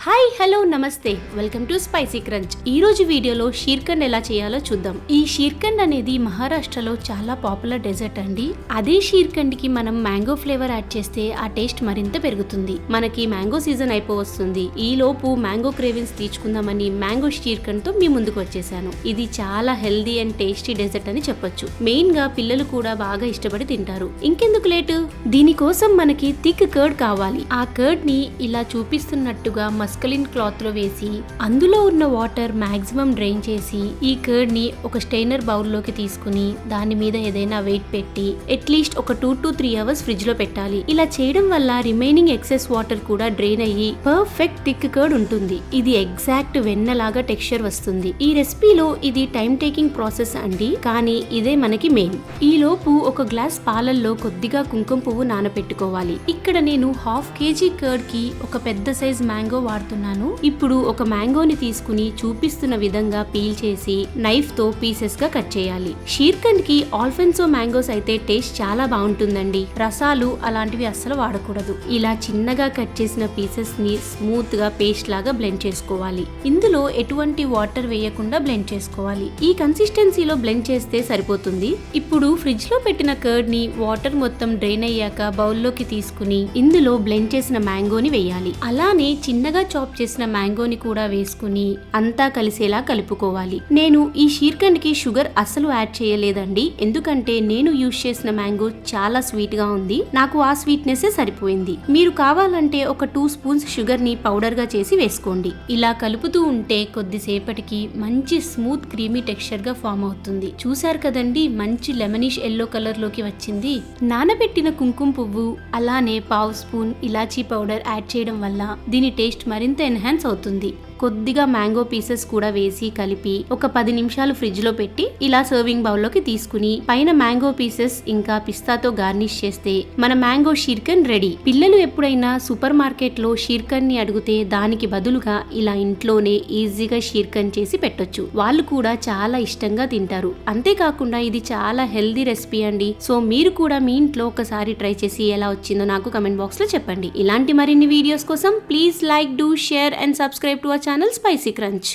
Hi hello నమస్తే welcome to spicy crunch. ఈ రోజు వీడియోలో షీర్ఖండ్ ఎలా చేయాలో చూద్దాం. ఈ షీర్ఖండ్ అనేది మహారాష్ట్రలో చాలా పాపులర్ డెజర్ట్ అండి. అదే షీర్ఖండ్ కి మనం మ్యాంగో ఫ్లేవర్ యాడ్ చేస్తే ఆ టేస్ట్ మరింత పెరుగుతుంది. మనకి మ్యాంగో సీజన్ అయిపోవస్తుంది. ఈ లోపు మ్యాంగో క్రేవింగ్స్ తీర్చుకుందామని మ్యాంగో షీర్ఖండ్ తో మీ ముందుకు వచ్చేసాను. ఇది చాలా హెల్దీ అండ్ టేస్టీ డెజర్ట్ అని చెప్పొచ్చు. మెయిన్ గా పిల్లలు కూడా బాగా ఇష్టపడి తింటారు. ఇంకెందుకు లేటు, దీనికోసం మనకి థిక్ కర్డ్ కావాలి. ఆ కర్డ్ ని ఇలా చూపిస్తున్నట్టుగా మస్కలిన్ క్లాత్ లో వేసి అందులో ఉన్న వాటర్ మాక్సిమం డ్రైన్ చేసి ఈ కర్డ్ ని ఒక స్టెయినర్ బౌల్ లోకి తీసుకుని దాని మీద ఏదైనా వెయిట్ పెట్టి అట్లీస్ట్ ఒక 2 to 3 అవర్స్ ఫ్రిడ్జ్ లో పెట్టాలి. ఇలా చేయడం వల్ల రిమైనింగ్ ఎక్సెస్ వాటర్ కూడా డ్రైన్ అయ్యి పర్ఫెక్ట్ థిక్ కర్డ్ ఉంటుంది. ఇది ఎగ్జాక్ట్ వెన్నలాగా టెక్స్చర్ వస్తుంది. ఈ రెసిపీలో ఇది టైం టేకింగ్ ప్రాసెస్ అండి, కానీ ఇదే మనకి మెయిన్. ఈ లోపు ఒక గ్లాస్ పాలల్లో కొద్దిగా కుంకుమ పువ్వు నానబెట్టుకోవాలి. ఇక్కడ నేను 1/2 kg కర్డ్ కి ఒక పెద్ద సైజ్ మ్యాంగో వాడుతున్నాను. ఇప్పుడు ఒక మ్యాంగోని తీసుకుని చూపిస్తున్న విధంగా పీల్ చేసి నైఫ్ తో పీసెస్ గా కట్ చేయాలి. షీర్ఖండ్ కి ఆల్ఫెన్సో మ్యాంగోస్ అయితే టేస్ట్ చాలా బాగుంటుందండి. రసాలు అలాంటివి అస్సలు వాడకూడదు. ఇలా చిన్నగా కట్ చేసిన పీసెస్ ని స్మూత్ గా పేస్ట్ లాగా బ్లెండ్ చేసుకోవాలి. ఇందులో ఎటువంటి వాటర్ వేయకుండా బ్లెండ్ చేసుకోవాలి. ఈ కన్సిస్టెన్సీలో బ్లెండ్ చేస్తే సరిపోతుంది. ఇప్పుడు ఫ్రిడ్జ్ లో పెట్టిన కర్డ్ ని వాటర్ మొత్తం డ్రైన్ అయ్యాక బౌల్లోకి తీసుకుని ఇందులో బ్లెండ్ చేసిన మ్యాంగోని వేయాలి. అలానే చిన్నగా చాప్ చేసిన మ్యాంగోని కూడా వేసుకుని అంతా కలిసేలా కలుపుకోవాలి. నేను ఈ షీర్ఖండ్ కి షుగర్ అస్సలు యాడ్ చేయలేదండి, ఎందుకంటే నేను యూజ్ చేసిన మ్యాంగో చాలా స్వీట్ గా ఉంది. నాకు ఆ స్వీట్నెస్ సరిపోయింది. మీరు కావాలంటే ఒక 2 స్పూన్స్ షుగర్ ని పౌడర్ గా చేసి వేసుకోండి. ఇలా కలుపుతూ ఉంటే కొద్దిసేపటికి మంచి స్మూత్ క్రీమీ టెక్స్చర్ గా ఫామ్ అవుతుంది. చూసారు కదండి, మంచి లెమనిష్ ఎల్లో కలర్ లోకి వచ్చింది. నానబెట్టిన కుంకుమ పువ్వు అలానే 1/2 స్పూన్ ఇలాచీ పౌడర్ యాడ్ చేయడం వల్ల దీని టేస్ట్ మరింత ఎన్హాన్స్ అవుతుంది. కొద్దిగా మ్యాంగో పీసెస్ కూడా వేసి కలిపి ఒక 10 నిమిషాలు ఫ్రిడ్జ్ లో పెట్టి ఇలా సర్వింగ్ బౌల్ లోకి తీసుకుని పైన మ్యాంగో పీసెస్ ఇంకా పిస్తాతో గార్నిష్ చేస్తే మన మ్యాంగో షీర్ఖండ్ రెడీ. పిల్లలు ఎప్పుడైనా సూపర్ మార్కెట్ లో షీర్ఖండ్ ని అడిగితే దానికి బదులుగా ఇలా ఇంట్లోనే ఈజీగా షీర్ఖండ్ చేసి పెట్టొచ్చు. వాళ్ళు కూడా చాలా ఇష్టంగా తింటారు. అంతేకాకుండా ఇది చాలా హెల్దీ రెసిపీ అండి. సో మీరు కూడా మీ ఇంట్లో ఒకసారి ట్రై చేసి ఎలా వచ్చిందో నాకు కమెంట్ బాక్స్ లో చెప్పండి. ఇలాంటి మరిన్ని వీడియోస్ కోసం please like, do, share and subscribe to our channel spicy crunch.